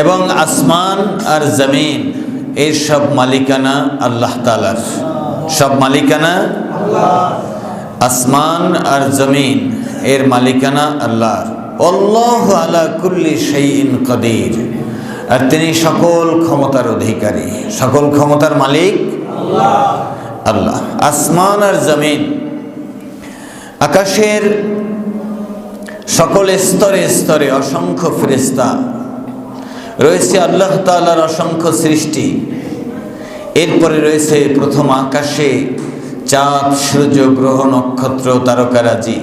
এবং আসমান আর জমিন এর সব মালিকানা আল্লাহ তাআলার। সব মালিকানা আল্লাহ। আসমান আর জমিন এর মালিকানা আল্লাহর। আল্লাহু আলা কুল্লি শাইইন কাদির। আর তিনি সকল ক্ষমতার অধিকারী, সকল ক্ষমতার মালিক আল্লাহ। আল্লাহ। আসমান আর জমিন, আকাশের সকল স্তরে স্তরে অসংখ্য ফেরেশতা রয়েছে, আল্লাহ তাআলার অসংখ্য সৃষ্টি। এরপরে রয়েছে প্রথম আকাশে চাঁদ, সূর্য, গ্রহ, নক্ষত্র, তারকারাজি।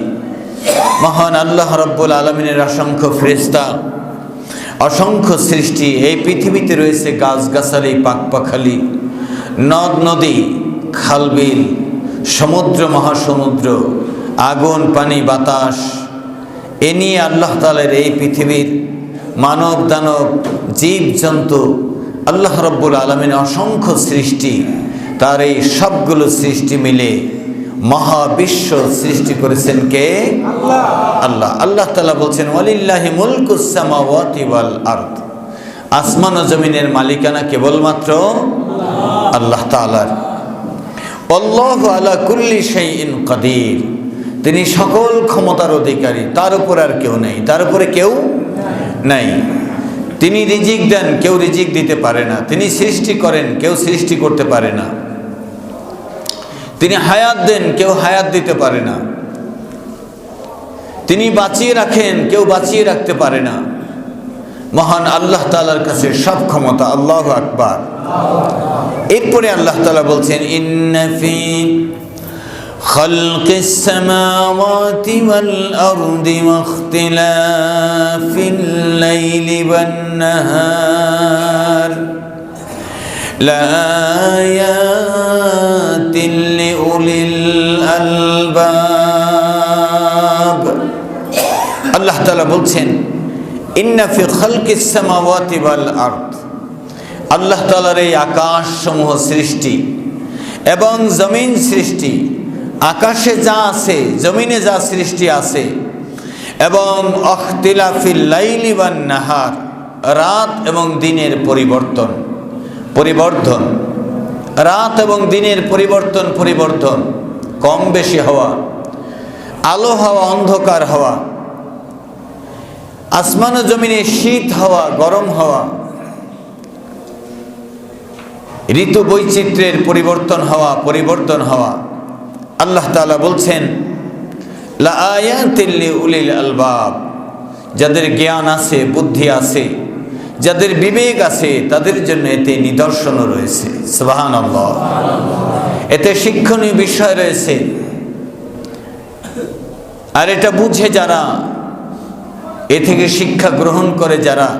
মহান আল্লাহ রাব্বুল আলামিনের অসংখ্য ফেরেশতা, অসংখ্য সৃষ্টি। এই পৃথিবীতে রয়েছে গাছগাছালি, পাখপাখালি, নদ নদী, খালবিল, সমুদ্র, মহাসমুদ্র, আগুন, পানি, বাতাস। এ নিয়ে আল্লাহ তাআলার এই পৃথিবীর মানব দানব, জীব জন্তু, আল্লাহ রাব্বুল আলামিনের অসংখ্য সৃষ্টি। তার এই সবগুলো সৃষ্টি মিলে মহাবিশ্ব সৃষ্টি করেছেন কে? আল্লাহ। আল্লাহ। আল্লাহ তাআলা বলছেন ওয়ালিল্লাহি মুলকুস সামাওয়াতি ওয়াল আরদ। আসমান ও জমিনের মালিকানা কেবলমাত্র আল্লাহ তাআলার। আল্লাহু আলা কুল্লি শাইইন কাদির। তিনি সকল ক্ষমতার অধিকারী, তার উপর আর কেউ নেই, তার উপরে কেউ নাই। তিনি রিজিক দেন, কেউ রিজিক দিতে পারে না। তিনি সৃষ্টি করেন, কেউ সৃষ্টি করতে পারে না। তিনি হায়াত দেন, কেউ হায়াত দিতে পারে না। তিনি বাঁচিয়ে রাখেন, কেউ বাঁচিয়ে রাখতে পারে না। মহান আল্লাহ তাআলার কাছে সব ক্ষমতা। আল্লাহু আকবার। এরপরে আল্লাহ তাআলা বলছেন ইন্না ফি খালকিস সামাওয়াতি ওয়াল আরদি ওয়াখতিলাফিল লাইলি ওয়ান নাহার লাআয়াতিন লিউলিল আলবাব। আল্লাহ তাআলা বলছেন ইন্না ফি খালকিস সামাওয়াতি ওয়াল আরদ। আল্লাহ তাআলার এই আকাশ সমূহ সৃষ্টি এবং জমিন সৃষ্টি, আকাশে যা আছে, জমিনে যা সৃষ্টি আছে, এবং ইখতিলাফিল লাইলি ওয়ান নাহার, রাত এবং দিনের পরিবর্তন, পরিবর্ধন, রাত এবং দিনের পরিবর্তন, পরিবর্তন, কম বেশি হওয়া, আলো হওয়া, অন্ধকার হওয়া, আসমান ও জমিনে শীত হওয়া, গরম হওয়া, ঋতু বৈচিত্র্যের পরিবর্তন হওয়া, পরিবর্তন হওয়া। আল্লাহ তাআলা বলছেন লাআয়াতিল লিউলিল আলবাব। যাদের জ্ঞান আছে, বুদ্ধি আছে, যাদের বিবেক আছে, তাদের জন্য এতে নিদর্শনও রয়েছে। সুবহানাল্লাহ। এতে শিক্ষণীয় বিষয় রয়েছে। আর এটা বুঝে যারা, এ থেকে শিক্ষা গ্রহণ করে যারা,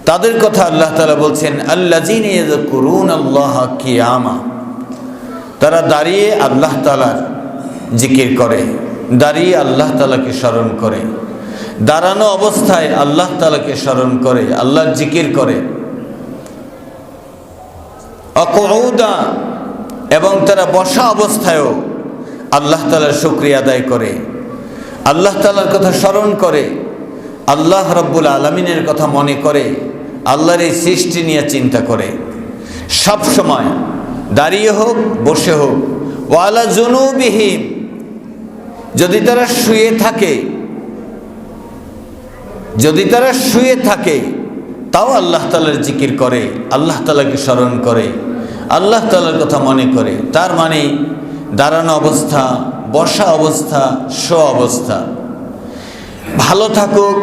তাদের কথা আল্লাহ তাআলা বলছেন আল্লাযীনা ইয়াযকুরুনাল্লাহা কিয়ামা। তারা দাঁড়িয়ে আল্লাহ তাআলার জিকির করে, দাঁড়িয়ে আল্লাহ তাআলাকে স্মরণ করে, দাঁড়ানো অবস্থায় আল্লাহ তাআলাকে স্মরণ করে, আল্লাহর জিকির করে। অকুউদা, এবং তারা বসা অবস্থায়ও আল্লাহ তাআলার শুকরিয়া আদায় করে, আল্লাহ তাআলার কথা স্মরণ করে, আল্লাহ রাব্বুল আলামিনের কথা মনে করে, আল্লাহর এই সৃষ্টি নিয়ে চিন্তা করে। সব সময় দাঁড়িয়ে হোক, বসে হোক। ওয়ালা জুনুবিহিম, যদি তারা শুয়ে থাকে, যদি তারা শুয়ে থাকে তাও আল্লাহ তাআলার জিকির করে, আল্লাহ তাআলাকে স্মরণ করে, আল্লাহ তাআলার কথা মনে করে। তার মানে দাঁড়ানো অবস্থা, বসা অবস্থা, শো অবস্থা, ভালো থাকুক,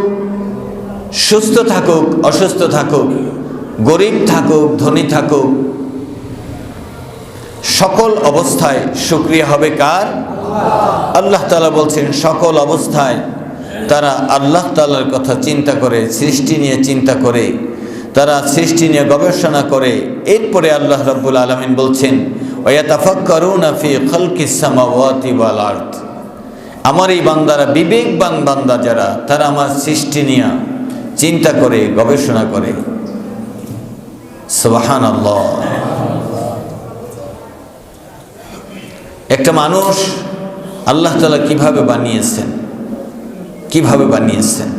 সুস্থ থাকুক, অসুস্থ থাকুক, গরিব থাকুক, ধনী থাকুক, সকল অবস্থায় শুকরিয়া হবে কার? আল্লাহ তাআলা বলছেন সকল অবস্থায় তারা আল্লাহ তাআলার কথা চিন্তা করে, সৃষ্টি নিয়ে চিন্তা করে, তারা সৃষ্টি নিয়ে গবেষণা করে। এরপরে আল্লাহ রাব্বুল আলামিন বলছেন ওয়ায়াতাফাক্কারুনা ফি খালকিস সামাওয়াতি ওয়াল আরদ। আমার এই বান্দারা, বিবেকবান বান্দা যারা, তারা আমার সৃষ্টি নিয়ে চিন্তা করে, গবেষণা করে। সুবহানাল্লাহ। একটা মানুষ আল্লাহ তাআলা কিভাবে বানিয়েছেন, কিভাবে বানিয়েছেন।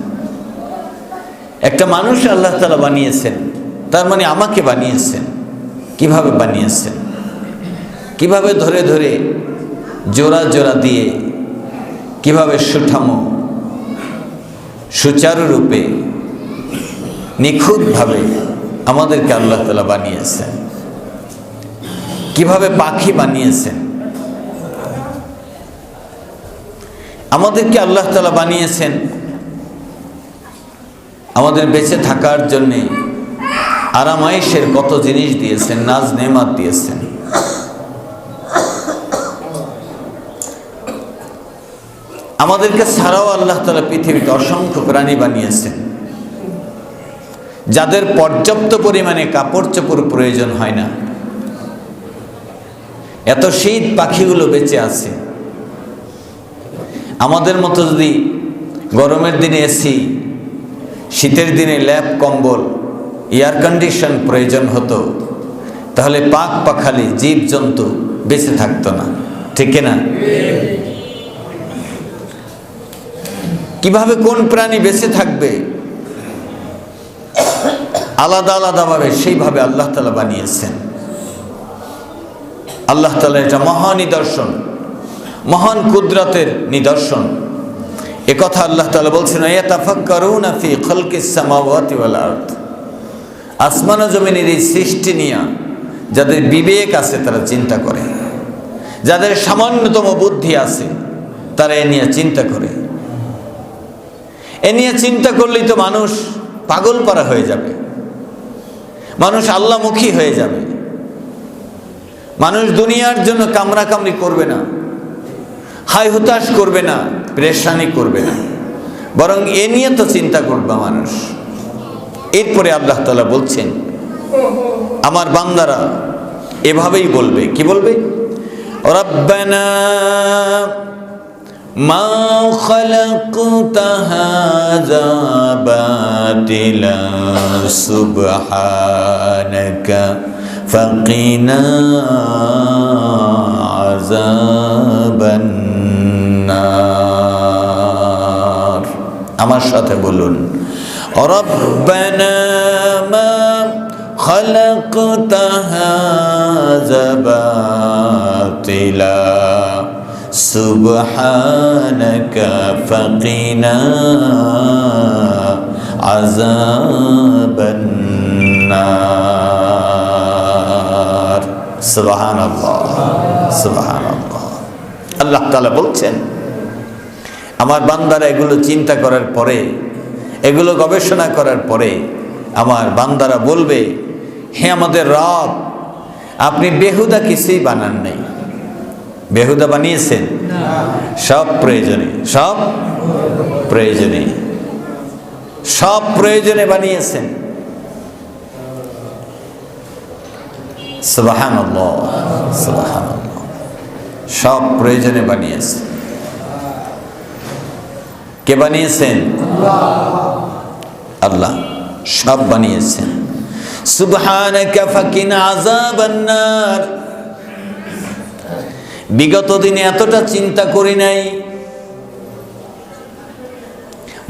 একটা মানুষ আল্লাহ তাআলা বানিয়েছেন, তার মানে আমাকে বানিয়েছেন। কিভাবে বানিয়েছেন? কিভাবে ধরে ধরে জোড়া জোড়া দিয়ে, কিভাবে সুঠামো সুচারুরূপে নিখুঁতভাবে আমাদেরকে আল্লাহ তাআলা বানিয়েছেন। কিভাবে পাখি বানিয়েছেন। আমাদেরকে আল্লাহ তাআলা বানিয়েছেন আমাদের বেঁচে থাকার জন্যে। আরামায়েশের কত জিনিস দিয়েছেন, নাজ নেমাত দিয়েছেন। আমাদেরকে ছাড়াও আল্লাহ তাআলা পৃথিবীতে অসংখ্য প্রাণী বানিয়েছেন, যাদের পর্যাপ্ত পরিমাণে কাপড় চোপড় প্রয়োজন হয় না। এত শীত, পাখিগুলো বেঁচে আছে। আমাদের মতো যদি গরমের দিনে এসি, শীতের দিনে ল্যাপ কম্বল, এয়ার কন্ডিশন প্রয়োজন হতো, তাহলে পাক পাখালি জীবজন্তু বেঁচে থাকতো না, ঠিক না? কিভাবে কোন প্রাণী বেঁচে থাকবে আলাদা আলাদাভাবে, সেইভাবে আল্লাহ তাআলা বানিয়েছেন। আল্লাহ তাআলা এটা মহান নিদর্শন, মহান কুদরতের নিদর্শন। একথা আল্লাহ তাআলা বলছেন, ইয়াতাফাক্কারুনা ফি খালকিস সামাওয়াতি ওয়াল আরদ। আসমান ও জমিনের এই সৃষ্টি নিয়ে যাদের বিবেক আছে তারা চিন্তা করে, যাদের সামান্যতম বুদ্ধি আছে তারা এ নিয়ে চিন্তা করে। এ নিয়ে চিন্তা করলেই তো মানুষ পাগল পারা হয়ে যাবে, মানুষ আল্লাহমুখী হয়ে যাবে। মানুষ দুনিয়ার জন্য কামড়াকামড়ি করবে না, হাই হুতাশ করবে না, পেরেশানি করবে না, বরং এ নিয়ে তো চিন্তা করবে মানুষ। এরপরে আল্লাহ তাআলা বলছেন, আমার বান্দারা এভাবেই বলবে। কি বলবে? রব্বানা মা খালাকতা হাযা বাতিলা সুবহানাকা ফাকিনা আযাবান নার। আমার সাথে বলুন, রব্বানা মা খালাকতা হাযা বাতিলা সুবহানাকা ফাকিনা আযাবান নার। সুবহানাল্লাহ, সুবহানাল্লাহ। আল্লাহ তাআলা বলছেন, আমার বান্দারা এগুলো চিন্তা করার পরে, এগুলো গবেষণা করার পরে আমার বান্দারা বলবে, হে আমাদের রব, আপনি বেহুদা কিছুই বানান নাই। বেহুদা বানিয়েছেন? সব প্রয়োজনে, সব প্রয়োজনে, সব প্রয়োজনে বানিয়েছেন। সুবহানাল্লাহ, সুবহানাল্লাহ। সব প্রয়োজনে বানিয়েছেন। কে বানিয়েছেন? আল্লাহ সব বানিয়েছেন। সুবহানাকা ফাকিনা আযাবান নার। বিগত দিনে এতটা চিন্তা করি নাই,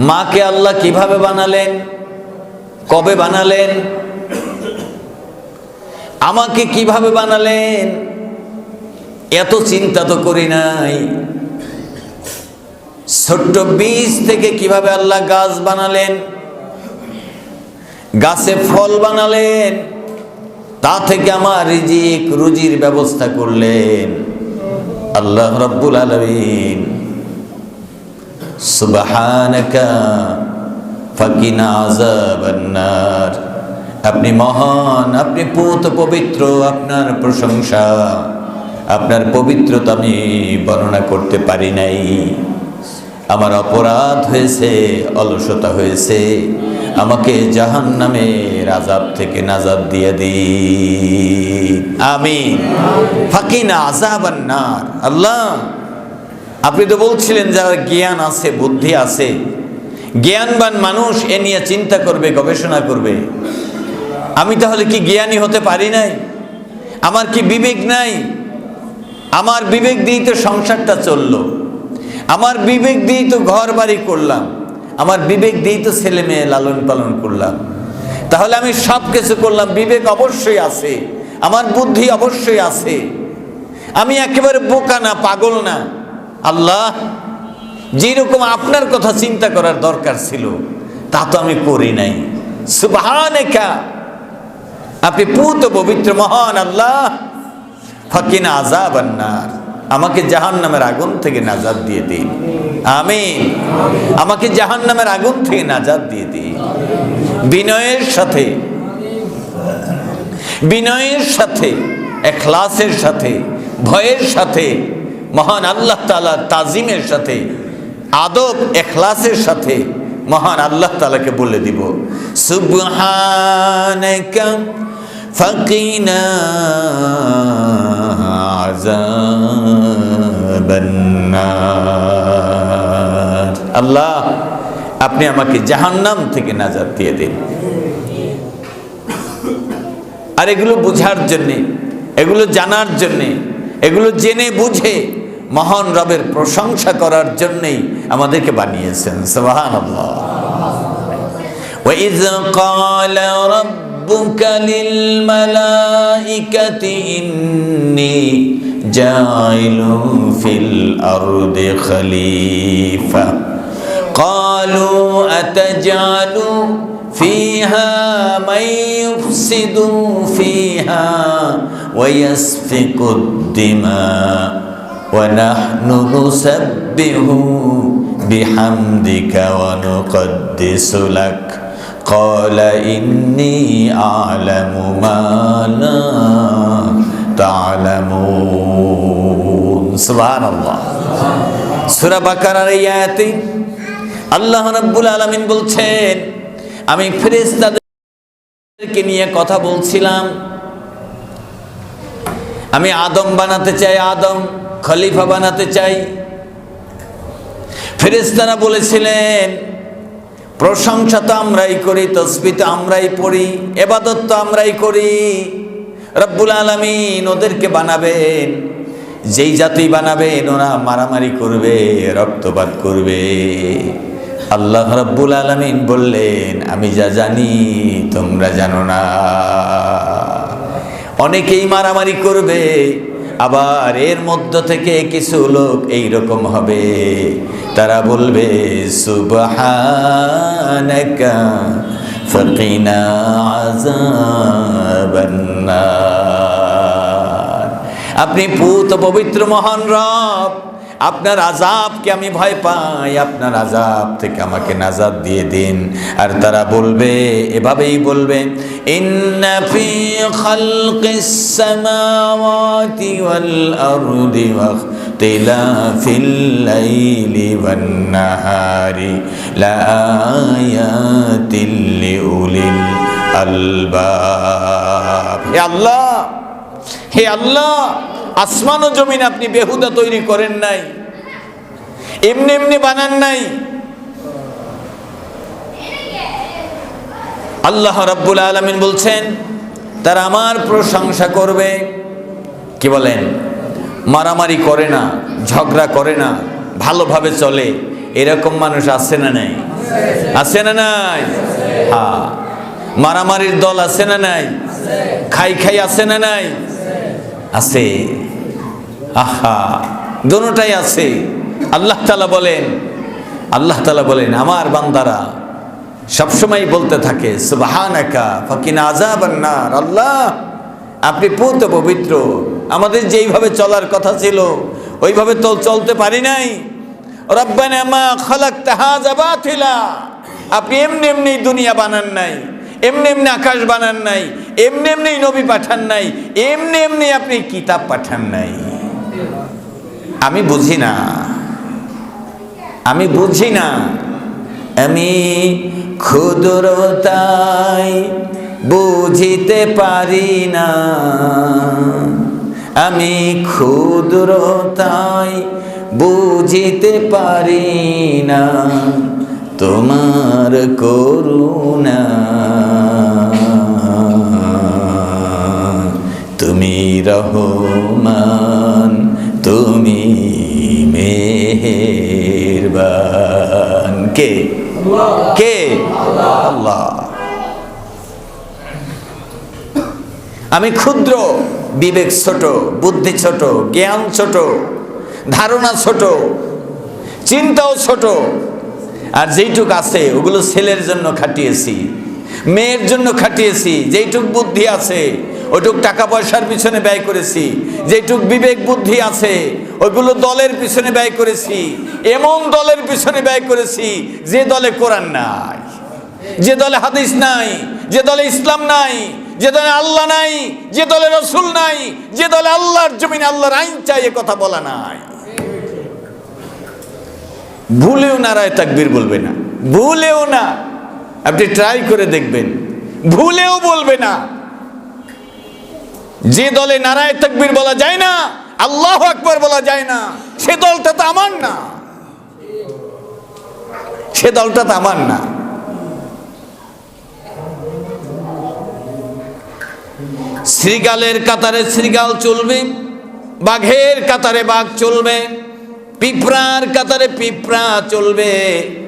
মাকে আল্লাহ কিভাবে বানালেন, কবে বানালেন, আমাকে কিভাবে বানালেন, এত চিন্তা তো করি নাই। ছোট্ট বীজ থেকে কিভাবে আল্লাহ গাছ বানালেন, গাছে ফল বানালেন, তা থেকে আমার রিজিক রুজির ব্যবস্থা করলেন আল্লাহ রাব্বুল আলামিন। সুবহানাকা ফাকিনা আযাবান নার। আপনি মহান, আপনি পুত পবিত্র, আপনার প্রশংসা, আপনার পবিত্রতা আমি বর্ণনা করতে পারি নাই। আমার অপরাধ হয়েছে, অলসতা হয়েছে, আমাকে জাহান্নামের আযাব থেকে নাজাত দিয়ে দিন, আমিন। ফাকিনা আযাবান নার। আল্লাহ, আপনি তো বলছিলেন যারা জ্ঞান আছে, বুদ্ধি আছে, জ্ঞানবান মানুষ এ নিয়ে চিন্তা করবে, গবেষণা করবে। আমি তাহলে কি জ্ঞানী হতে পারি নাই? আমার কি বিবেক নাই? আমার বিবেক দিয়েই তো সংসারটা চললো, আমার বিবেক দিয়েই তো ঘর বাড়ি করলাম, আমার বিবেক দিয়েই তো ছেলে মেয়ে লালন পালন করলাম, তাহলে আমি সব কিছু করলাম, বিবেক অবশ্যই আছে, আমার বুদ্ধি অবশ্যই আছে, আমি একেবারে বোকা না, পাগল না। আল্লাহ, যেরকম আপনার কথা চিন্তা করার দরকার ছিল তা তো আমি করি নাই। সুবহানাকা, আপনি পুত পবিত্র মহান আল্লাহ। ফাকিনা আযাবান নার, আমাকে জাহান্নামের আগুন থেকে নাজাত দিয়ে দিন। আমিন। আমাকে জাহান্নামের আগুন থেকে নাজাত দিয়ে দিন। বিনয়ের সাথে, বিনয়ের সাথে, ইখলাসের সাথে, ভয়ের সাথে, মহান আল্লাহ তাআলার তাজিমের সাথে, আদব ইখলাসের সাথে মহান আল্লাহ তাআলাকে বলে দিব, সুবহানাকা ফাকিনা আযাবান নার। আল্লাহ, আপনি আমাকে জাহান্নাম থেকে নাজাত দিয়ে দিন। আর এগুলো বোঝার জন্যে, এগুলো জানার জন্যে, এগুলো জেনে বুঝে মহান রবের প্রশংসা করার জন্যই আমাদেরকে বানিয়েছেন। সুবহানাল্লাহ। وَإِذْ قَالَ رَبُّكَ لِلْمَلَائِكَةِ إِنِّي جَاعِلٌ فِي الْأَرْضِ خَلِيفَةً قَالُوا أَتَجْعَلُ فِيهَا مَن يُفْسِدُ فِيهَا وَيَسْفِكُ الدِّمَاءَ وَنَحْنُ نُسَبِّحُ بِحَمْدِكَ وَنُقَدِّسُ لَكَ قَالَ إِنِّي أَعْلَمُ مَا لَا تَعْلَمُونَ। সুবহানাল্লাহ। সূরা বাকারার এই আয়াতে আল্লাহ রাব্বুল আলামিন বলছেন, আমি ফেরেশতাদেরকে নিয়ে কথা বলছিলাম, আমি আদম বানাতে চাই, আদম খলিফা বানাতে চাই। ফেরেশতারা বলেছিলেন, প্রশংসা তো আমরাই করি, তাসবিহ তো আমরাই পড়ি, ইবাদত তো আমরাই করি, রব্বুল আলামিন ওদেরকে বানাবেন, যেই জাতি বানাবেন ওরা মারামারি করবে, রক্তপাত করবে। আল্লাহ রাব্বুল আলামিন বললেন, আমি যা জানি তোমরা জানো না। অনেকেই মারামারি করবে, আবার এর মধ্য থেকে কিছু লোক এইরকম হবে, তারা বলবে সুবহানাকা ফাকিনা আযাবান নার। আপনি পুত পবিত্র মহান রব, আপনার আযাবকে আমি ভয় পাই, আপনার আযাব থেকে আমাকে নাজাত দিয়ে দিন। আর তারা বলবে, এভাবেই বলবে, ইন্না ফি খালকিস সামাওয়াতি ওয়াল আরদি ওয়া ইখতিলাফিল লাইলি ওয়ান নাহারি লাআয়াতিল লিউলিল আলবাব। হে আল্লাহ, হে আল্লাহ, আসমান ও জমিন আপনি বেহুদা তৈরি করেন নাই, এমনি এমনি বানান নাই। আল্লাহ রাব্বুল আলামিন বলছেন, তারা আমার প্রশংসা করবে। কি বলেন? মারামারি করে না, ঝগড়া করে না, ভালোভাবে চলে, এরকম মানুষ আছে না নাই? আছে না নাই? হ্যাঁ। মারামারির দল আছে না নাই? খাই খাই আছে না নাই? আছে। আহা, দুটোটাই আছে। আল্লাহ তাআলা বলেন, আল্লাহ তাআলা বলেন, আমার বান্দারা সবসময় বলতে থাকে সুবহানাকা ফাকিনা আযাবান নার। আল্লাহ, আপনি পুত পবিত্র, আমাদের যেইভাবে চলার কথা ছিল ওইভাবে তো চলতে পারি নাই। রব্বানা মা খালাকতা হাযা বাতিলা, আপনি এমনি এমনি দুনিয়া বানান নাই, এমনি এমনি আকাশ বানান নাই, এমনি এমনি নবী পাঠান নাই, এমনি এমনি আপনি কিতাব পাঠান নাই। আমি বুঝি না, আমি বুঝি না, আমি ক্ষুদ্রতাই বুঝিতে পারি না, আমি ক্ষুদ্রতাই বুঝিতে পারি না তোমার করুণা। তুমি রহমান, তুমি মেহেরবান। মেহেরবান। কে? কে? আল্লাহ। আমি ক্ষুদ্র, বিবেক ছোট, বুদ্ধি ছোট, জ্ঞান ছোট, ধারণা ছোট, চিন্তাও ছোট, আর যেইটুক আছে ওগুলো ছেলের জন্য খাটিয়েছি, মেয়ের জন্য খাটিয়েছি। যেইটুক বুদ্ধি আছে ওইটুক টাকা পয়সার পিছনে ব্যয় করেছি, যেইটুক বিবেক বুদ্ধি আছে ওইগুলো দলের পিছনে ব্যয় করেছি। এমন দলের পিছনে ব্যয় করেছি যে দলে কোরআন নাই, যে দলে হাদিস নাই, যে দলে ইসলাম নাই, যে দলে আল্লাহ নাই, যে দলে রসুল নাই, যে দলে আল্লাহর জমিনে আল্লাহর আইন চাই এ কথা বলা নাই। ভুলেও নারায়ে তাকবীর বলবে না, ভুলেও না। আপনি ট্রাই করে দেখবেন, ভুলেও বলবে না। যে দলে নারায়ে তাকবীর বলা যায় না, আল্লাহু আকবার বলা যায় না, সে দলটা তো আমার না, সে দলটা তো আমার না। শৃগালের কাতারে শৃগাল চলবে, বাঘের কাতারে বাঘ চলবে, পিঁপড়ার কাতারে পিঁপড়া চলবে,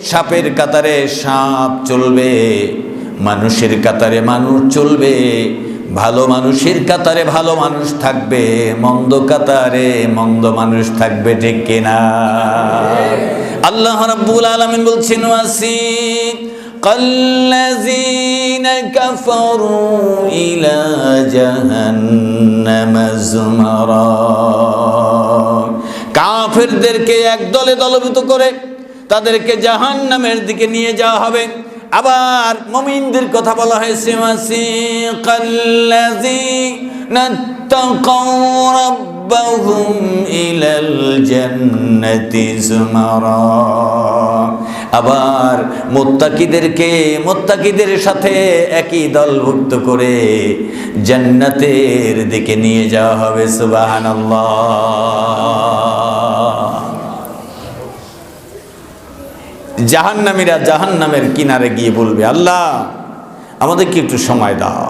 সাপের কাতারে সাপ চলবে, মানুষের কাতারে মানুষ চলবে, ভালো মানুষের কাতারে ভালো মানুষ থাকবে, মন্দ কাতারে মন্দ মানুষ থাকবে। ঠিক কিনা? আল্লাহ রাব্বুল আলামিন বলছেন কাল্লাযীনা কাফারু ইলা জাহান্নাম যুমারা। কাফেরদেরকে এক দলে দলভূত করে তাদেরকে জাহান্নামের দিকে নিয়ে যাওয়া হবে। আবার মুমিনদের কথা বলা হয়েছে ওয়াসিকাল্লাযীনা তাকাউ রাব্বাহুম ইলাল জান্নাতি যুমারা। আবার মুত্তাকিদের সাথে একই দলভুক্ত করে জান্নাতের দিকে নিয়ে যাওয়া হবে। সুবহানাল্লাহ। জাহান্নামীরা জাহান্নামের কিনারে গিয়ে বলবে, আল্লাহ আমাদেরকে একটু সময় দাও,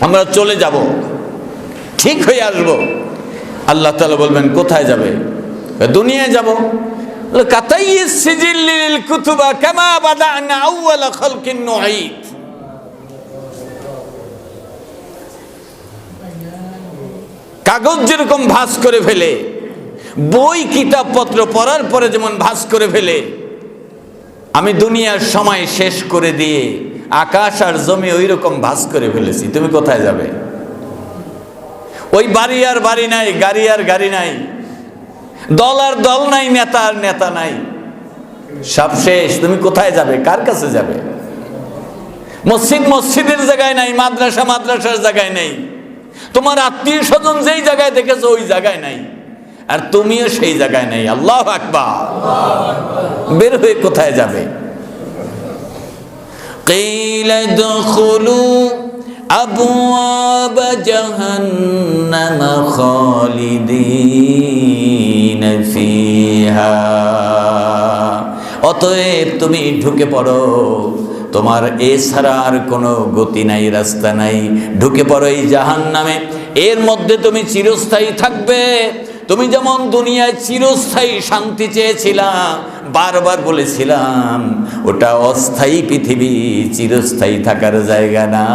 আমরা চলে যাব, ঠিক হয়ে আসব। আল্লাহ তাআলা বলবেন, কোথায় যাবে? দুনিয়ায় যাব। কাতাইয়িস সিজিল্লিল কুতুবা কামা বাদানা আউয়ালা খালকিন নুঈদ। কাগজ যেরকম ভাঁজ করে ফেলে, বই কিতাবপত্র পড়ার পরে যেমন ভাঁজ করে ফেলে, আমি দুনিয়ার সময় শেষ করে দিয়ে আকাশ আর জমি ওই রকম ভাঁজ করে ফেলেছি। তুমি কোথায় যাবে? ওই বাড়ি আর বাড়ি নাই, গাড়ি আর গাড়ি নাই, দল আর দল নাই, নেতা আর নেতা নাই, সব শেষ। তুমি কোথায় যাবে? কার কাছে যাবে? মসজিদের জায়গায় নাই, মাদ্রাসার জায়গায় নেই, তোমার আত্মীয় স্বজন যেই জায়গায় দেখেছো ওই জায়গায় নাই, আর তুমিও সেই জায়গায় নেই। আল্লাহু আকবার। বের হয়ে কোথায় যাবে? কিলা দুখুলু আবওয়াব জাহান্নাম খালিদিন ফিহা। অতএব তুমি ঢুকে পড়ো, তোমার এছাড়া আর কোনো গতি নাই, রাস্তা নাই। ঢুকে পড়ো এই জাহান্নামে, এর মধ্যে তুমি চিরস্থায়ী থাকবে। তুমি যেমন দুনিয়ায় চিরস্থায়ী শান্তি চেয়েছিলাম, বারবার বলেছিলাম ওটা অস্থায়ী পৃথিবী, চিরস্থায়ী থাকার জায়গা না।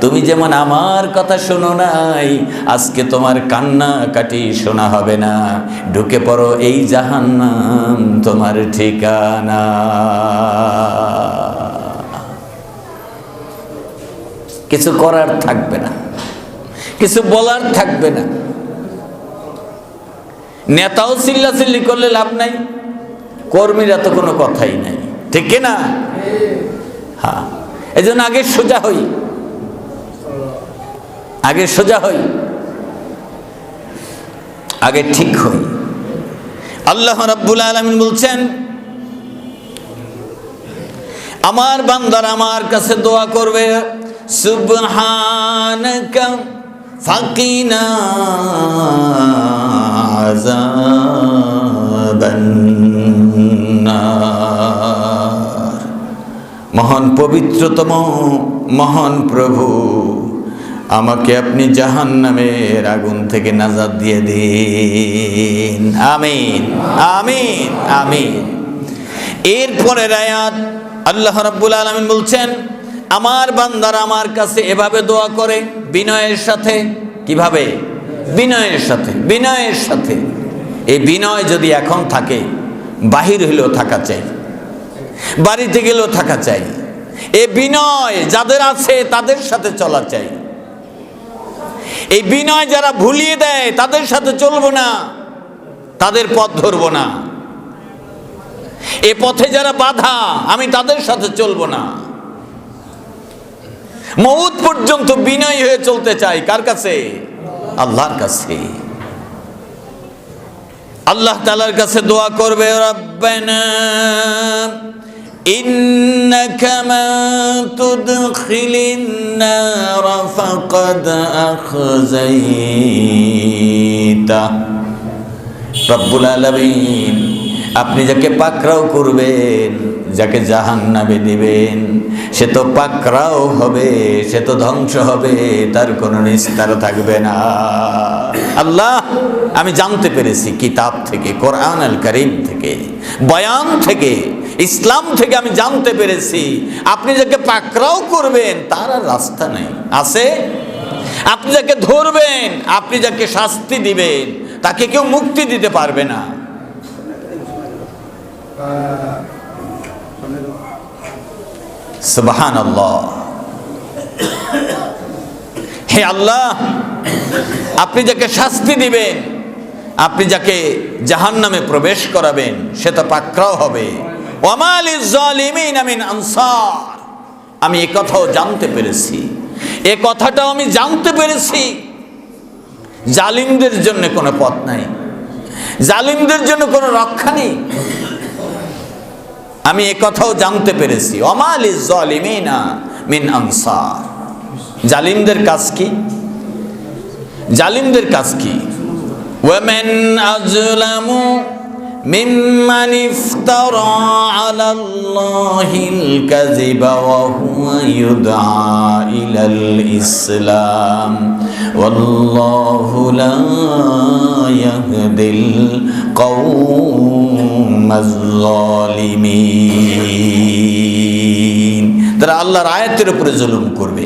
তুমি যেমন আমার কথা শোনো নাই, আজকে তোমার কান্নাকাটি শোনা হবে না। ঢুকে পড়ো এই জাহান্নাম তোমার ঠিকানা। কিছু করার থাকবে না, কিছু বলার থাকবে না। নেতাও চিল্লাচিল্লি করলে লাভ নাই, কর্মীরা তো কোনো কথাই নাই। ঠিক কিনা? হ্যাঁ, এই জন্য আগে সোজা হই, আগে সোজা হই, আগে ঠিক হই। আল্লাহ রাব্বুল আলামিন বলছেন, আমার বান্দারা আমার কাছে দোয়া করবে, সুবহানাকা ফাকিনা আযাবান নার। মহান পবিত্রতম মহান প্রভু, আমাকে আপনি জাহান্নামের আগুন থেকে নাজাত দিয়ে দিন। আমিন আমিন আমিন। এরপরের আয়াত আল্লাহ রাব্বুল আলামিন বলছেন, আমার বান্দারা আমার কাছে এভাবে দোয়া করে বিনয়ের সাথে। কিভাবে? বিনয়ের সাথে, বিনয়ের সাথে। এই বিনয় যদি এখন থাকে, বাহির হইলেও থাকা চাই, বাড়িতে গেলেও থাকা চাই। এই বিনয় যাদের আছে তাদের সাথে চলা চাই। এই বিনয় যারা ভুলিয়ে দেয় তাদের সাথে চলবো না, তাদের পথ ধরবো না। এ পথে যারা বাধা, আমি তাদের সাথে চলবো না। মউত পর্যন্ত বিনয় হয়ে চলতে চাই। কার কাছে? আল্লাহর কাছে। আল্লাহ তাআলার কাছে দোয়া করবে, রব্বানা ইন্নাকা মান তুদখিলিন নার ফাকাদ আখযাইতা। রব্বুল আলামিন, আপনি যাকে পাকড়াও করবেন, যাকে জাহান্নামে দিবেন, সে তো পাকড়াও হবে, সে তো ধ্বংস হবে, তার কোনো নিস্তার থাকবে না। আল্লাহ, আমি জানতে পেরেছি কিতাব থেকে, কোরআন আল কারীম থেকে, বয়ান থেকে, ইসলাম থেকে আমি জানতে পেরেছি আপনি যাকে পাকড়াও করবেন তার আর রাস্তা নেই। আছে? আপনি যাকে ধরবেন, আপনি যাকে শাস্তি দিবেন, তাকে কেউ মুক্তি দিতে পারবে না। সুবহানাল্লাহ। হে আল্লাহ, আপনি যাকে শাস্তি দিবেন, আপনি যাকে জাহান্নামে প্রবেশ করাবেন, সে তো পাকড়াও হবে। ওয়া মা লিয-যালিমিনা মিন আনসার। আমি এই কথাও জানতে পেরেছি, এই কথাটাও আমি জানতে পেরেছি, জালিমদের জন্য কোনো পথ নাই, জালিমদের জন্য কোনো রক্ষা নেই। আমি এই কথাও জানতে পেরেছি, ওয়া মা লিয-যালিমিনা মিন আনসার। জালিমদের কাজ কি? জালিমদের কাজ কি? ওয়া মান আযলামু মিম্মান ইফতারা আলাল্লাহিল কাযিবা ওয়া হুয়া ইউদআ ইলাল ইসলাম ওয়াল্লাহু লা ইয়াহদিল কওমাজ যালিমিন। তারা আল্লাহর আয়াতের উপরে জুলুম করবে।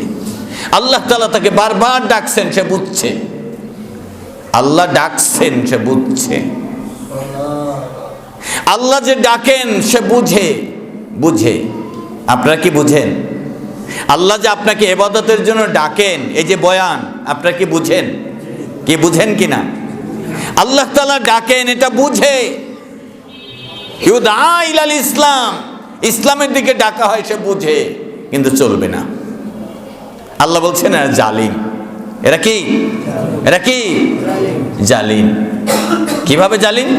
আল্লাহ তাআলা তাকে বারবার ডাকছেন, সে বুঝছে। আল্লাহ ডাকছেন, সে বুঝছে। আল্লাহ যে ডাকেন সে বুঝে। বুঝে। আপনারা কি বুঝেন? আল্লাহ যে আপনাকে ইবাদতের জন্য ডাকেন, এই যে বয়ান, আপনারা কি বুঝেন? কি বুঝেন কিনা? আল্লাহ তাআলা ডাকেন, এটা বুঝে। ইউদআ ইলাল ইসলাম, ইসলামের দিকে ডাকা হয়, সে বুঝে, কিন্তু চলবে না। আল্লাহ বলছেন এরা জালিম। এরা কি? এরা কি? জালিম। কিভাবে জালিম?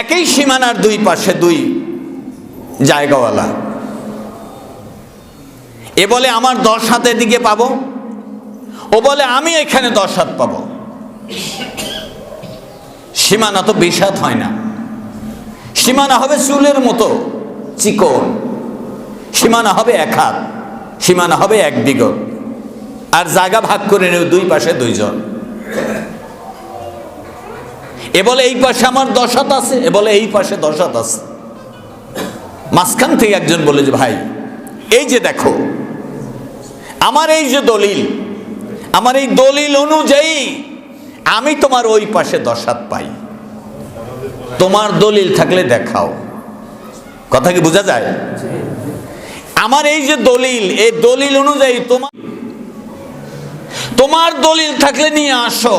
একই সীমানার দুই পাশে দুই জায়গাওয়ালা। এ বলে আমার 10 হাতের দিকে পাবো, ও বলে আমি এখানে 10 হাত পাবো। সীমানা তো 20 হাত হয় না, সীমানা হবে চুলের মতো চিকন, সীমানা হবে 1 হাত, সীমানা হবে 1 বিঘত। আর জায়গা ভাগ করে নেও দুই পাশে দুইজন। এ বলে এই পাশে আমার 10 হাত আছে, এ বলে এই পাশে 10 হাত আছে। মাঝখান থেকে একজন বলে যে ভাই, এই যে দেখো আমার এই যে দলিল, আমার এই দলিল অনুযায়ী আমি তোমার ওই পাশে 10 হাত পাই, তোমার দলিল থাকলে দেখাও। কথা কি বোঝা যায়? আমার এই যে দলিল, এই দলিল অনুযায়ী তোমার দলিল থাকলে নিয়ে আসো।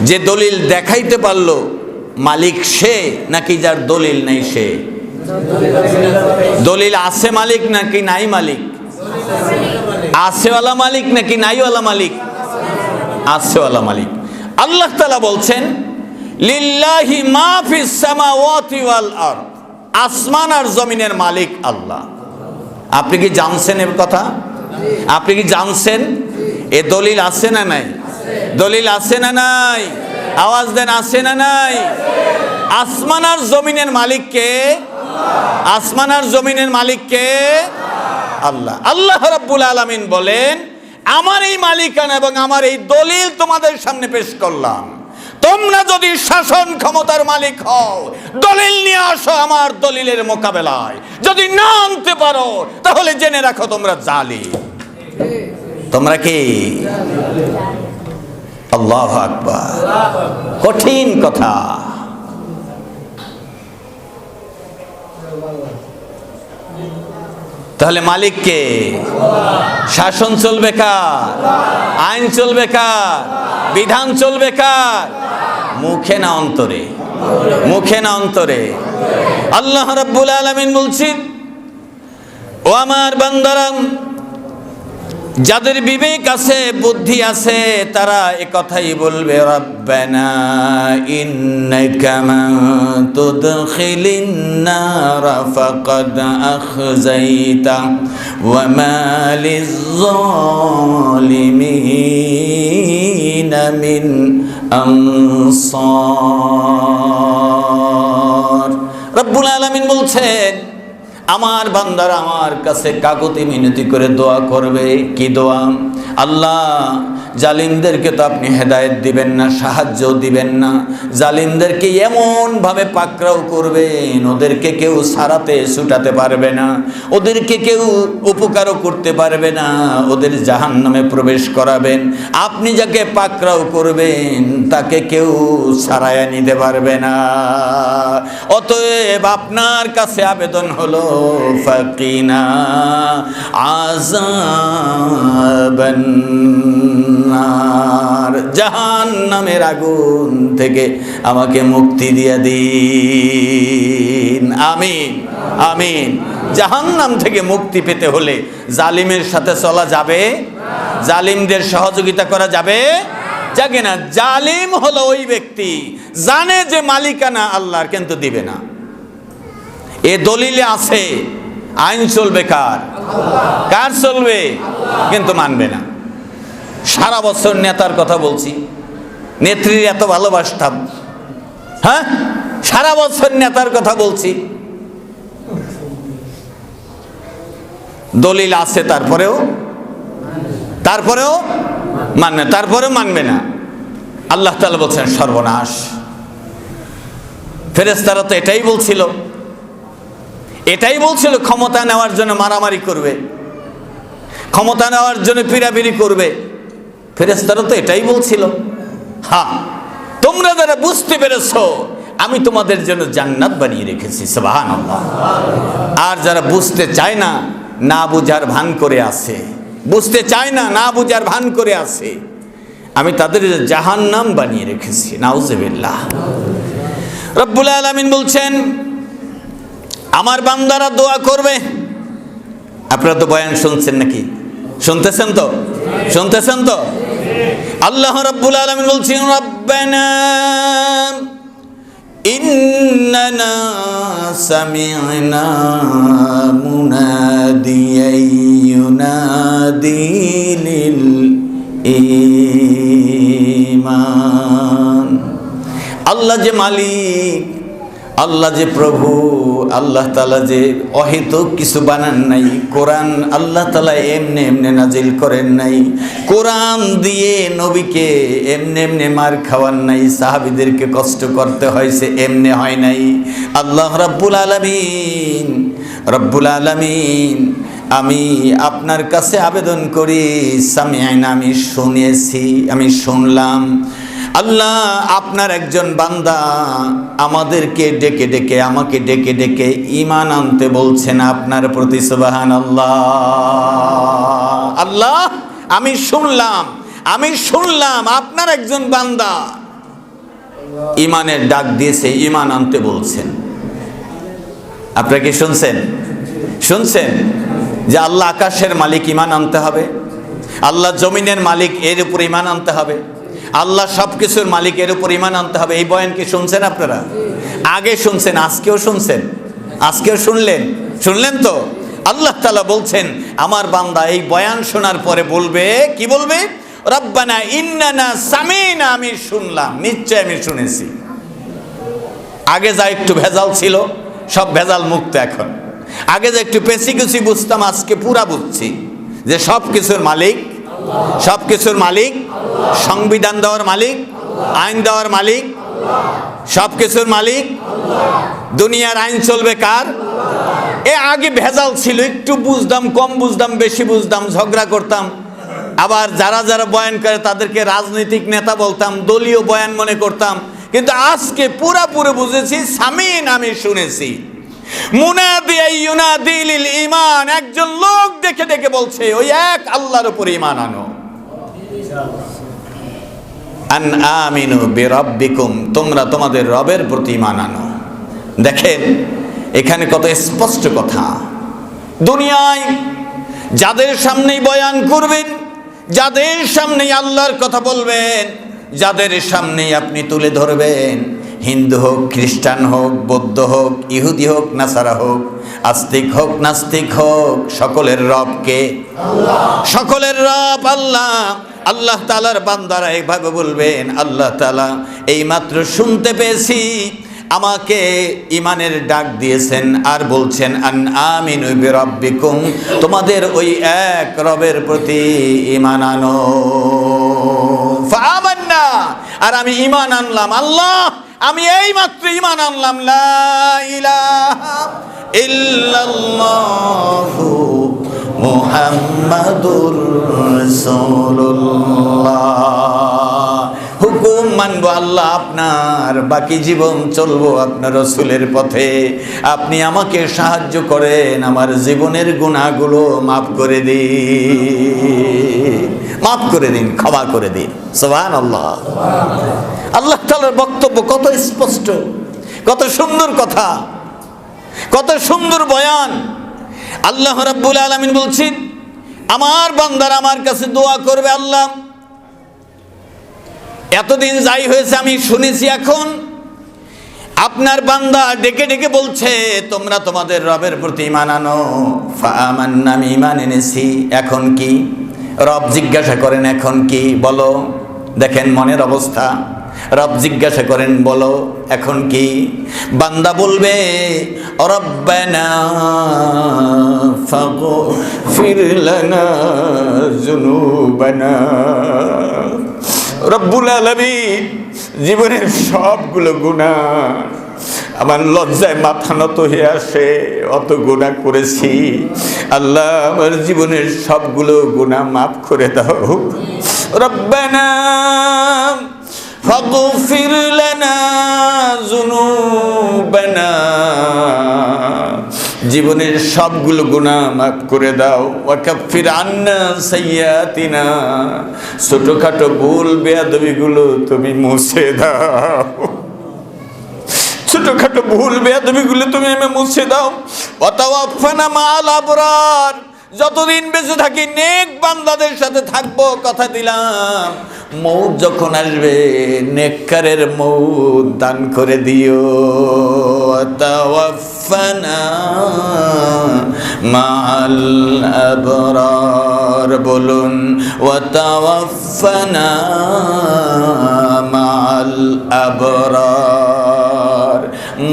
যে দলিল দেখাইতে পারলো মালিক সে নাকি যার দলিল নাই সে? দলিল আছে মালিক নাকি নাই মালিক? আছেওয়ালা মালিক নাকি নাইওয়ালা মালিক? আছেওয়ালা মালিক। আল্লাহ তাআলা বলছেন লিল্লাহি মা ফিস সামাওয়াতি ওয়াল আরদ, আসমান আর জমিনের মালিক আল্লাহ। আপনি কি জানছেন এর কথা? আপনি কি জানছেন? এ দলিল আছে না নাই? দলিল আছে না নাই? আওয়াজ দেন, আছে না নাই? আসমান আর জমিনের মালিক কে? আসমান আর জমিনের মালিক কে? আল্লাহ। আল্লাহ রাব্বুল আলামিন বলেন আমার এই মালিকানা এবং আমার এই দলিল তোমাদের সামনে পেশ করলাম, তোমরা যদি শাসন ক্ষমতার মালিক হও দলিল নিয়ে আসো আমার দলিলের মোকাবেলায়। যদি না আনতে পারো তাহলে জেনে রাখো তোমরা জালিম। তোমরা কি? আল্লাহু আকবার, কঠিন কথা। তাহলে মালিক কে? শাসন চলবে কার? আইন চলবে কার? বিধান চলবে কার? মুখে না অন্তরে? মুখে না অন্তরে? আল্লাহ রাব্বুল আলামিন বলছেন ও আমার বান্দারা, যাদের বিবেক আছে বুদ্ধি আছে তারা একথাই বলবে রব্বানা ইন্নাকা মান তুদখিলিন নার ফাকাদ আখযাইতা ওয়া মা লিয-যালিমিনা মিন আনসার। রব্বুল আলামিন বলছেন আমার বান্দারা আমার কাছে কাকুতি মিনতি করে দোয়া করবে। কি দোয়া? আল্লাহ জালিমদেরকে তো আপনি হেদায়েত দিবেন না, সাহায্য দিবেন না। জালিমদেরকে এমনভাবে পাকড়াও করবেন ওদেরকে কেউ ছাড়াতে ছুটাতে পারবে না, ওদেরকে কেউ উপকারও করতে পারবে না, ওদের জাহান্নামে প্রবেশ করাবেন। আপনি যাকে পাকড়াও করবেন তাকে কেউ ছাড়াইয়া নিতে পারবে না। অতএব আপনার কাছে আবেদন হলো ফাকিনা আযাবান নার, জাহান্নামের আগুন থেকে আমাকে মুক্তি দিয়ে দিন। আমিন আমিন। জাহান্নাম থেকে মুক্তি পেতে হলে জালিমের সাথে চলা যাবে? জালিমদের সহযোগিতা করা যাবে? যাবে না। জালিম হলো ওই ব্যক্তি জানে যে মালিকানা আল্লাহর কিন্তু দিবে না। এ দলিলে আছে আইন চলবে কার? কার চলবে? কিন্তু মানবে না। সারা বছর নেতার কথা বলছি, নেত্রীর এত ভালোবাসতাম, হ্যাঁ সারা বছর নেতার কথা বলছি, দলিল আছে তারপরেও মানবে, তারপরেও মানবে না। আল্লাহ তাআলা বলছেন সর্বনাশ। ফেরেশতারা তো এটাই বলছিল ক্ষমতা নেওয়ার জন্য মারামারি করবে, ক্ষমতা নেওয়ার জন্য পিড়াপিড়ি করবে। ফেরেশতারা তো এটাই বলছিল। হ্যাঁ, তোমরা যারা বুঝতে পেরেছো আমি তোমাদের জন্য জান্নাত বানিয়ে রেখেছি, সুবহানাল্লাহ। আর যারা বুঝতে চায় না, না বুঝার ভান করে আছে, বুঝতে চায় না, না বুঝার ভান করে আছে, আমি তাদের জাহান্নাম বানিয়ে রেখেছি, নাউজুবিল্লাহ। রব্বুল আলামিন বলছেন আমার বান্দারা দোয়া করবে। আপনারা তো বয়ান শুনছেন নাকি? শুনতেছেন তো? আল্লাহ রাব্বুল আলামিন বলছেন রব্বানা ইন্নানা সামি'না মুনাদিয়ান ইউনাদি লিল ঈমান। আল্লাহ যে মালিক, আল্লাহ যে প্রভু, আল্লাহ তাআলা যে অহেতুক কিছু বানান নাই। কোরআন আল্লাহ তাআলা এমনি নাজিল করেন নাই। কোরআন দিয়ে নবীকে এমনি মার খাওয়ান নাই, সাহাবীদেরকে কষ্ট করতে হয়েছে, এমনি হয় নাই। আল্লাহ রাব্বুল আলামিন আমি আপনার কাছে আবেদন করি, সামি'না আমি শুনেছি, আমি শুনলাম। আল্লাহ আপনার একজন বান্দা আমাদেরকে ডেকে ডেকে, আমাকে ডেকে ডেকে ঈমান আনতে বলছেন আপনার প্রতি, সুবহানাল্লাহ। আল্লাহ আমি শুনলাম আপনার একজন বান্দা ইমানের ডাক দিয়েছে, ইমান আনতে বলছেন। আপনারা কি শুনছেন? শুনছেন যে আল্লাহ আকাশের মালিক, ইমান আনতে হবে। আল্লাহ জমিনের মালিক, এর উপর ইমান আনতে হবে। আল্লাহ সব কিছুর মালিক, এর উপর ইমান আনতে হবে। এই বয়ান কি শুনছেন আপনারা? আগে শুনছেন, আজকেও শুনছেন, আজকেও শুনলেন তো? আল্লাহ তাআলা বলছেন আমার বান্দা এই বয়ান শোনার পরে বলবে, কি বলবে? রব্বানা ইন্নানা সামিনা, আমি শুনলাম, নিশ্চয় আমি শুনেছি। আগে যা একটু ভেজাল ছিল সব ভেজাল মুক্ত এখন। আগে যে একটু পেঁচিকুচি বুঝতাম, আজকে পুরা বুঝছি যে সব কিছুর মালিক, সব কিছুর মালিক, সংবিধান দেওয়ার মালিক, আইন দেওয়ার মালিক, সব কিছুর মালিক। দুনিয়ার আইন চলবে কার? এ আগে ভেজাল ছিল, একটু বুঝতাম, কম বুঝতাম, বেশি বুঝতাম, ঝগড়া করতাম। আবার যারা যারা বয়ান করে তাদেরকে রাজনৈতিক নেতা বলতাম, দলীয় বয়ান মনে করতাম। কিন্তু আজকে পুরোপুরি বুঝেছি, সামিন, আমি শুনেছি। মুনাদি ইউনাদি লিল ঈমান, একজন লোক ডেকে ডেকে বলছে ওই এক আল্লাহর উপর ঈমান আনো। আন আমিনু বিরাব্বিকুম, তোমরা তোমাদের রবের প্রতি ঈমান আনো। দেখেন এখানে কত স্পষ্ট কথা। দুনিয়ায় যাদের সামনেই বয়ান করবেন, যাদের সামনেই আল্লাহর কথা বলবেন, যাদের সামনেই আপনি তুলে ধরবেন, হিন্দু হোক, খ্রিস্টান হোক, বৌদ্ধ হোক, ইহুদি হোক, নাসারা হোক, আস্তিক হোক, নাস্তিক হোক, সকলের রব কে? আল্লাহ। সকলের রব আল্লাহ। আল্লাহ তাআলার বান্দারা এইভাবে বলবেন, আল্লাহ তাআলা এইমাত্র শুনতে পেয়েছি আমাকে ইমানের ডাক দিয়েছেন, আর বলছেন আন আমিনু বিরাব্বিকুম, তোমাদের ওই এক রবের প্রতি ঈমান আনো। ফাআমান্না, আর আমি ঈমান আনলাম। আল্লাহ, আমি এইমাত্র ঈমান আনলাম, লা ইলাহা ইল্লাল্লাহু মুহাম্মাদুর রাসূলুল্লাহ। হুকুম মানবো আল্লাহ আপনার, বাকি জীবন চলবো আপনার রাসূলের পথে। আপনি আমাকে সাহায্য করেন, আমার জীবনের গুনাহগুলো মাফ করে দিন, মাফ করে দিন, ক্ষমা করে দিন। সুবহানাল্লাহ। আল্লাহ তাআলার বক্তব্য কত স্পষ্ট, কত সুন্দর কথা, কত সুন্দর বয়ান। আল্লাহ রাব্বুল আলামিন বলছেন আমার বান্দারা আমার কাছে দোয়া করবে, আল্লাহ এতদিন যাই হয়েছে আমি শুনেছি, এখন আপনার বান্দা ডেকে ডেকে বলছে তোমরা তোমাদের রবের প্রতি ঈমান আনো। ফাআমান্না, আমি ঈমান এনেছি, এখন কি? রব জিজ্ঞাসা করেন এখন কি? বলো। দেখেন মনের অবস্থা। রব জিজ্ঞাসা করেন বলো এখন কি? বান্দা বলবে রব্বানা ফাগফির লানা যুনুবানা। রব্বুল আলামিন, জীবনের সবগুলো গুনাহ আমার লজ্জায় মাথা নত হয়ে আসে, অত গুনাহ করেছি। আল্লাহ আমার জীবনের সবগুলো গুনাহ মাফ করে দাও। রব্বানা ফাগফির লানা যুনুবানা, জীবনের সবগুলো গুনাহ মাফ করে দাও। ওয়াকাফির আন্না সাইয়্যাতিনা, ছোটখাটো ভুল বেয়াদবিগুলো তুমি মুছে দাও, ছোটখাটো ভুল বেয়াদবিগুলো তুমি মুছে দাও। ওয়াতাওয়াফানা মাআল আবরার, যতদিন বেঁচে থাকি নেক বান্দাদের সাথে থাকবো, কথা দিলাম। মৌত যখন আসবে নেককারের মৌত দান করে দিও। ওয়াতাওয়াফানা মাআল আবরার, বলুন ওয়াতাওয়াফানা মাআল আবরার।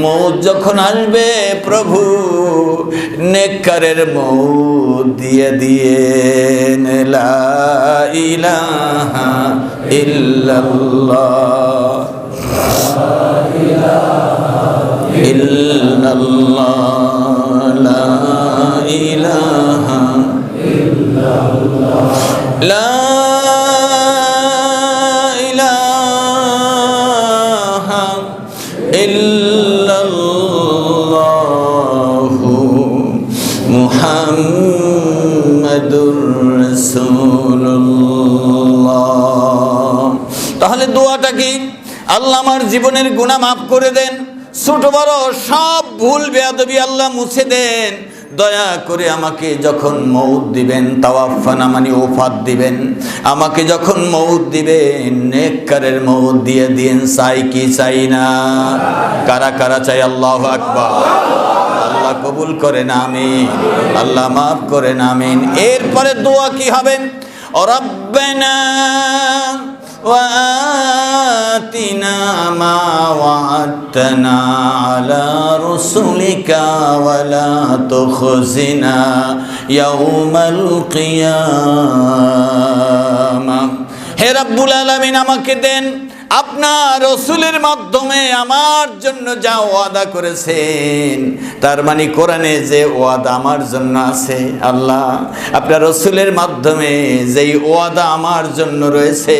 মৌত যখন আসবে প্রভু নেককারের মৌত দিয়ে দিয়ে, লা ইলাহা ইল্লাল্লাহ, লা ইলাহা ইল্লাল্লাহ, লা ইলাহা ইল্লাল্লাহ, লা ইলাহা ইল্লাল্লাহু মুহাম্মাদুর রাসূলুল্লাহ। তাহলে দোয়াটা কি? আল্লাহ আমার জীবনের গুনাহ মাফ করে দেন, ছোট বড় সব ভুল বেয়াদবি আল্লাহ মুছে দেন। দয়া করে আমাকে যখন মউত দিবেন, তাওয়াফানা মানে ওফাত দিবেন, আমাকে যখন মউত দিবেন নেককারের মউত দিয়ে দিন। চাই কি চাই না? কারা কারা চাই? আল্লাহু আকবার। আল্লাহ কবুল করেন, আমিন। আল্লাহ মাফ করেন, আমিন। এরপরে দোয়া কি হবে? রব্বানা وآتنا ما وعدتنا على رسلك ولا تخزنا يوم القيامة। হে রব্বুল আলামিন, আমাকে দেন আপনার রসুলের মাধ্যমে আমার জন্য যা ওয়াদা করেছেন, তার মানে কোরআনে যে ওয়াদা আমার জন্য আছে, আল্লাহ আপনার রসুলের মাধ্যমে যেই ওয়াদা আমার জন্য রয়েছে,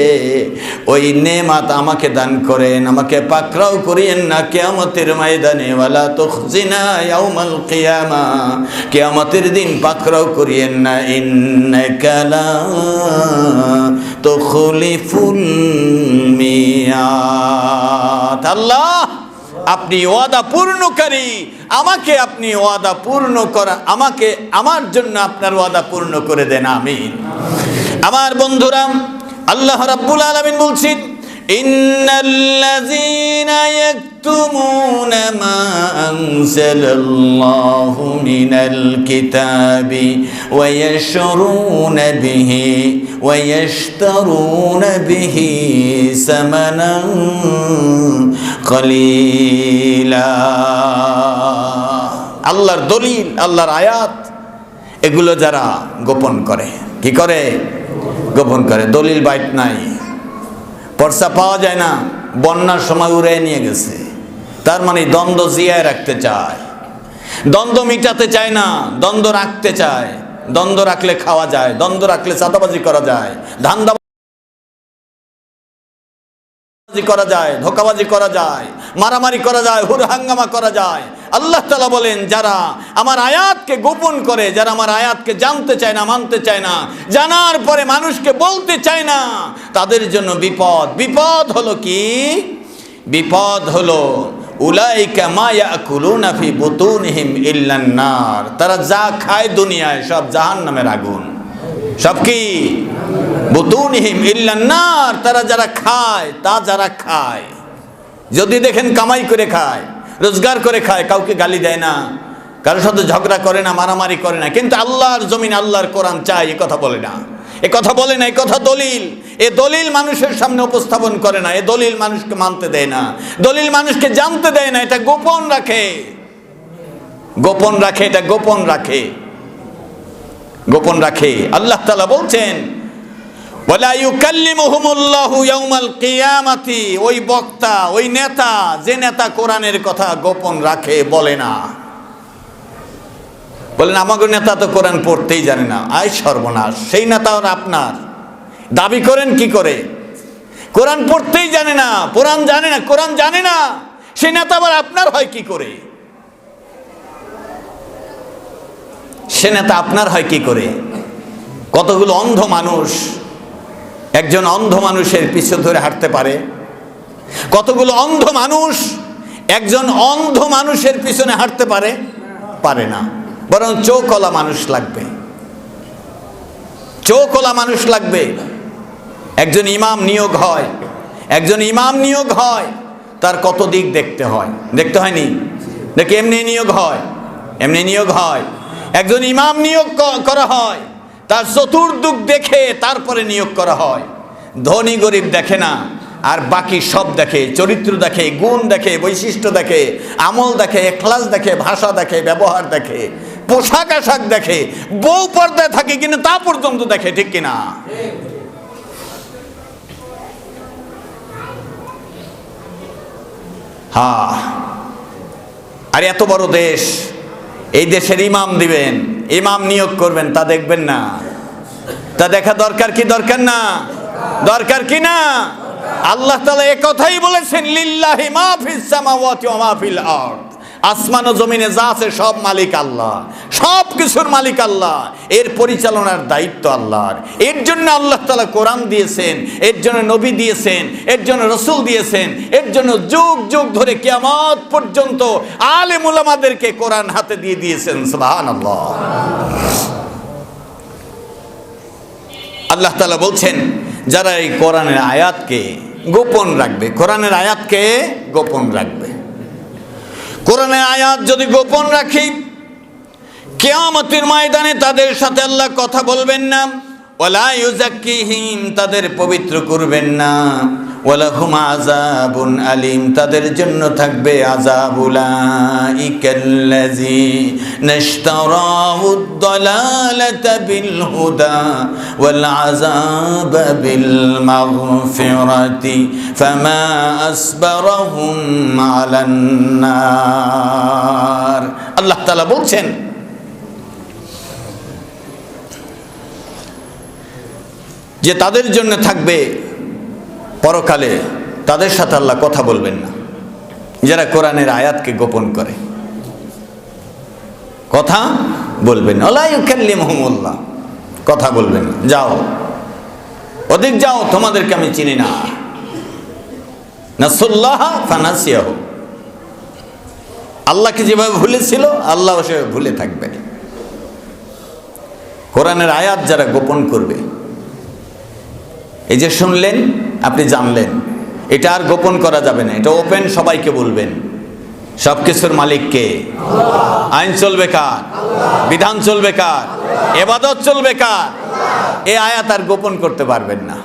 ওই নেমাত আমাকে দান করেন, আমাকে পাকড়াও করিয়েন না কিয়ামতের ময়দানে। ওয়ালা তুখজিনা ইয়াউমাল কিয়ামা, কিয়ামতের দিন পাকড়াও করিয়েন না। ইন্নাকা লা তুখলিফুল মিয়াদ। আল্লাহ আপনি ওয়াদা পূর্ণকারী, আমাকে আপনি ওয়াদা পূর্ণ করা, আমাকে আমার জন্য আপনার ওয়াদা পূর্ণ করে দেন, আমিন। আমার বন্ধুরা, আল্লাহ রাব্বুল আলামিন বলছেন, ইন্নাল্লাযীনা ইয়াকতুমুনা মা আনজালাল্লাহু মিনাল কিতাবি ওয়া ইয়াশরুনা বিহি ওয়া ইয়াশতারুনা বিহি সামানান কলিলা। আল্লাহর দলিল, আল্লাহর আয়াত, এগুলো যারা গোপন করে, কি করে? গোপন করে। দলিল বাইট নাই, পর্চা পাওয়া যায় না, বন্যার সময় উড়ে নিয়ে গেছে। তার মানে দ্বন্দ্ব জিয়ায় রাখতে চায়, দ্বন্দ্ব মিটাতে চায় না, দ্বন্দ্ব রাখতে চায়। দ্বন্দ্ব রাখলে খাওয়া যায়, দ্বন্দ্ব রাখলে চাঁদাবাজি করা যায়, ধান্দাবাজি করা যায়, ধোকাবাজি করা যায়, মারামারি করা যায়, হুরহাঙ্গামা করা যায়। আল্লাহ তাআলা বলেন, যারা আমার আয়াতকে গোপন করে, যারা আমার আয়াতকে জানতে চায় না, মানতে চায় না, জানার পরে মানুষকে বলতে চায় না, তাদের জন্য বিপদ। বিপদ হলো কি? বিপদ হলো উলাইকা মা ইয়াকুলুনা ফি বুতুনিহিম ইল্লান নার, তারা যা খায় দুনিয়ায় সব জাহান্নামের আগুন। সব কি? বুতুনিহিম ইল্লান নার, তারা যারা খায়, তা যারা খায়। যদি দেখেন কামাই করে খায়, রোজগার করে খায়, কাউকে গালি দেয় না, কারোর সাথে ঝগড়া করে না, মারামারি করে না, কিন্তু আল্লাহর জমিন, আল্লাহর কোরআন চাই, এ কথা বলে না, এ কথা বলে না, এ কথা দলিল, এ দলিল মানুষের সামনে উপস্থাপন করে না, এ দলিল মানুষকে মানতে দেয় না, দলিল মানুষকে জানতে দেয় না, এটা গোপন রাখে, গোপন রাখে, এটা গোপন রাখে, গোপন রাখে। আল্লাহ তাআলা বলছেন, ওয়ালা ইউকাল্লিমুহুমুল্লাহু ইয়াউমাল কিয়ামাতি, ওই বক্তা, ওই নেতা, যে নেতা কোরআনের কথা গোপন রাখে, বলে না। বলেন আমাকে নেতা তো কোরআন পড়তেই জানে না। আয় সর্বনাশ, সেই নেতা আর আপনার দাবি করেন কি করে? কোরআন পড়তেই জানে না, কোরআন জানে না, কোরআন জানে না, সেই নেতা আবার আপনার হয় কি করে? সে নেতা আপনার হয় কি করে? কতগুলো অন্ধ মানুষ একজন অন্ধ মানুষের পিছু ধরে হাঁটতে পারে? কতগুলো অন্ধ মানুষ একজন অন্ধ মানুষের পিছনে হাঁটতে পারে? পারে না। বরং চোখওয়ালা মানুষ লাগবে, চোখওয়ালা মানুষ লাগবে। একজন ইমাম নিয়োগ হয়, একজন ইমাম নিয়োগ হয়, তার কত দিক দেখতে হয়, দেখতে হয়নি? দেখে এমনি নিয়োগ হয়, এমনি নিয়োগ হয়। একজন ইমাম নিয়োগ করা হয়, তার চতুর্দিক দেখে তারপরে নিয়োগ করা হয়। ধনী গরিব দেখে না, আর বাকি সব দেখে, চরিত্র দেখে, গুণ দেখে, বৈশিষ্ট্য দেখে, আমল দেখে, এখলাস দেখে, ভাষা দেখে, ব্যবহার দেখে, পোশাক আশাক দেখে, বউ পর্দায় থাকে কিনা তা পর্যন্ত দেখে, ঠিক কিনা? হ্যাঁ, আর এত বড় দেশ, এই দেশের ইমাম দিবেন, ইমাম নিয়োগ করবেন, তা দেখবেন না? তা দেখা দরকার কি দরকার না? দরকার কি না? আল্লাহ তাআলা এই কথাই বলেছেন, লিল্লাহি মা ফিস সামাওয়াতি ওয়া মা ফিল আরদ, আসমান ও জমিনে যা আছে সব মালিক আল্লাহ, সব কিছুর মালিক আল্লাহ, এর পরিচালনার দায়িত্ব আল্লাহর। এর জন্য আল্লাহ তাআলা কোরআন দিয়েছেন, এর জন্য নবী দিয়েছেন, এর জন্য রাসূল দিয়েছেন, এর জন্য যুগ যুগ ধরে কিয়ামত পর্যন্ত আলেম উলামাদেরকে কোরআন হাতে দিয়ে দিয়েছেন। সুবহানাল্লাহ। আল্লাহ তাআলা বলছেন, যারা এই কোরআনের আয়াতকে গোপন রাখবে, কোরআনের আয়াতকে গোপন রাখবে, কোরআনের আয়াত যদি গোপন রাখি, কিয়ামতের ময়দানে তাদের সাথে আল্লাহ কথা বলবেন না, ওয়ালা ইউযাক্কিহিম, তাদের পবিত্র করবেন না, ওয়ালাহুম আযাবুন আলীম, তাদের জন্য থাকবে আযাব। উলাইকাল্লাযীনা ইশতারাউদ দালালাতা বিল হুদা ওয়াল আযাবা বিল মাগফিরাতি ফামা আসবারাহুম আলান নার। আল্লাহ তাআলা বলছেন, যে তাদের জন্য থাকবে পরকালে, তাদের সাথে আল্লাহ কথা বলবেন না যারা কোরআনের আয়াতকে গোপন করে, কথা বলবেন না। লা ইউকাল্লিমুহুমুল্লাহ, কথা বলবেন না, যাও ওদিক যাও, তোমাদেরকে আমি চিনি না। নাসুল্লাহ ফানাসিয়াহু, আল্লাহকে যেভাবে ভুলেছিল আল্লাহ সেভাবে ভুলে থাকবে। কোরআনের আয়াত যারা গোপন করবে, এই যে শুনলেন, আপনি জানলেন, এটা আর গোপন করা যাবে না, এটা ওপেন সবাইকে বলবেন। সব কিছুর মালিককে, আইন চলবে কার, বিধান চলবে কার, ইবাদত চলবে কার, এই আয়াত আর গোপন করতে পারবেন না।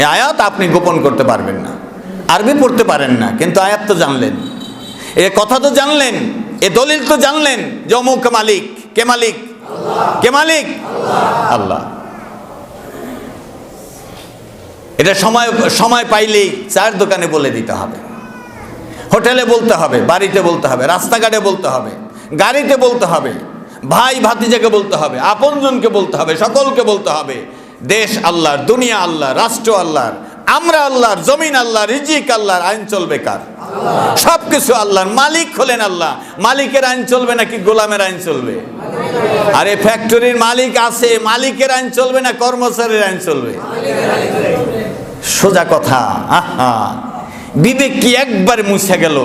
এই আয়াত আপনি গোপন করতে পারবেন না। আরবি পড়তে পারেন না, কিন্তু আয়াত তো জানলেন, এ কথা তো জানলেন, এ দলিল তো জানলেন যে অমুক মালিক। কে মালিক? কে মালিক? আল্লাহ। এটা সময় পাইলেই চায়ের দোকানে বলে দিতে হবে, হোটেলে বলতে হবে, বাড়িতে বলতে হবে, রাস্তাঘাটে বলতে হবে, গাড়িতে বলতে হবে, ভাই ভাতিজাকে বলতে হবে, আপনজনকে বলতে হবে, সকলকে বলতে হবে। দেশ আল্লাহর, দুনিয়া আল্লাহর, রাষ্ট্র আল্লাহর, আমরা আল্লাহর, জমিন আল্লাহর, রিজিক আল্লাহর, আইন চলবে কার? সবকিছু আল্লাহর। মালিক হলেন আল্লাহ। মালিকের আইন চলবে নাকি গোলামের আইন চলবে? আরে ফ্যাক্টরির মালিক আছে, মালিকের আইন চলবে না কর্মচারীর আইন চলবে? সোজা কথা। আহা, বিবেক কি একবার মুছে গেল?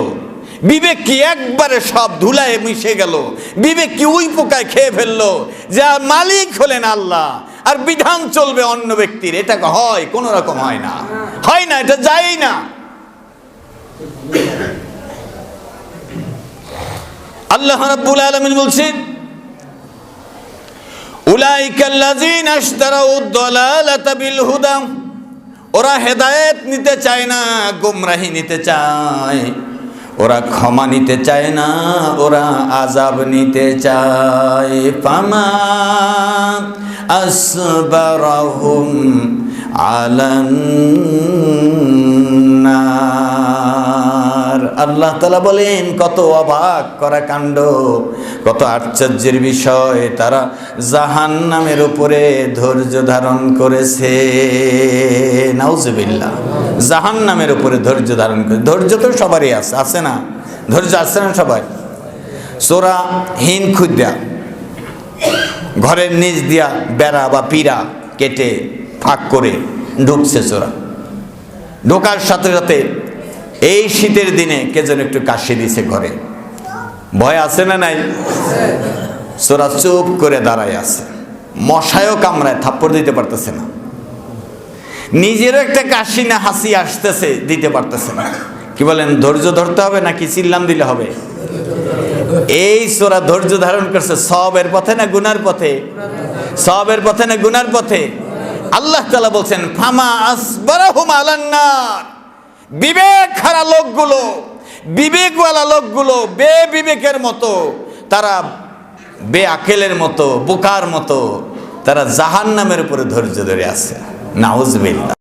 বিবেক কি একবারে সব ধুলায় মিশে গেল? বিবেক কি উই পোকায় খেয়ে ফেললো? যা মালিক হলেন আল্লাহ আর বিধান চলবে অন্য ব্যক্তির, এটা হয়? কোন রকম হয় না, হয় না, এটা যায় না। আল্লাহ রাব্বুল আলামিন বলছেন, উলাইকাল্লাযীনা ইশতারাউদ দালালাতা বিল হুদা, ওরা হেদায়েত নিতে চায় না, গোমরাহি নিতে চায়। ওরা ক্ষমা নিতে চায় না, ওরা আযাব নিতে চায়। ফামা আসবারাহুম আলান নার। আল্লাহ তাআলা বলেন, কত অবাক করা কাণ্ড, কত আশ্চর্যের বিষয়, তারা জাহান্নামের উপরে ধৈর্য ধারণ করেছে। নাউজুবিল্লাহ। জাহান্নামের উপরে ধৈর্য ধারণ করে। ধৈর্য তো সবারই আছে, আছে না? ধৈর্য আছে না সবাই? চোরা হিন খুদ্দা ঘরের নিচ দিয়া বেড়া বা পিরা কেটে ফাঁক করে ঢুকছে চোরা। ঢোকার সাথে সাথে এই শীতের দিনে কে যেন একটু কাশি দিছে ঘরে। ভয় আছে না নাই? চোরা চুপ করে দাঁড়ায় আছে, মশায়ও কামড়ায়, থাপ্পড় দিতে পারতেছে না, নিজেরও একটা কাশি না হাসি আসতেছে, দিতে পারতেছে না। কি বলেন, ধৈর্য ধরতে হবে নাকি চিল্লাম দিলে হবে? এই চোরা ধৈর্য ধারণ করছে সওয়াবের পথে না গুনার পথে? সওয়াবের পথে না গুনার পথে? আল্লাহ তাআলা বলছেন, ফামা আসবারাহুম আলান নার। বিবেক হারা লোকগুলো, বিবেকওয়ালা লোকগুলো বিবেকের মতো, তারা বেআকেলের মতো, বোকার মতো, তারা জাহান্নামের উপরে ধৈর্য ধরে আছে। নাউজুবিল্লাহ।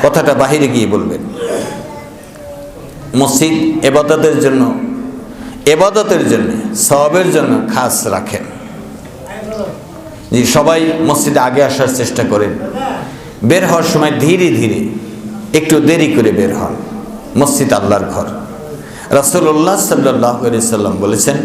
কথাটা বাহিরে গিয়ে বলবেন। মসজিদ এবাদতের জন্য সওয়াবের জন্য খাস রাখেন, যে সবাই মসজিদে আগে আসার চেষ্টা করেন। বের হওয়ার সময় ধীরে ধীরে একটু দেরি করে বের হন। মসজিদ আল্লাহর ঘর। রাসূলুল্লাহ সাল্লাল্লাহু আলাইহি সাল্লাম বলেছেন,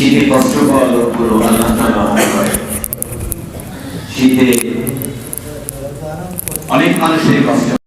শীতে কষ্ট পাওয়া লোকগুলো আল্লাহ তাআলা হয়। শীতে অনেক মানুষের কষ্ট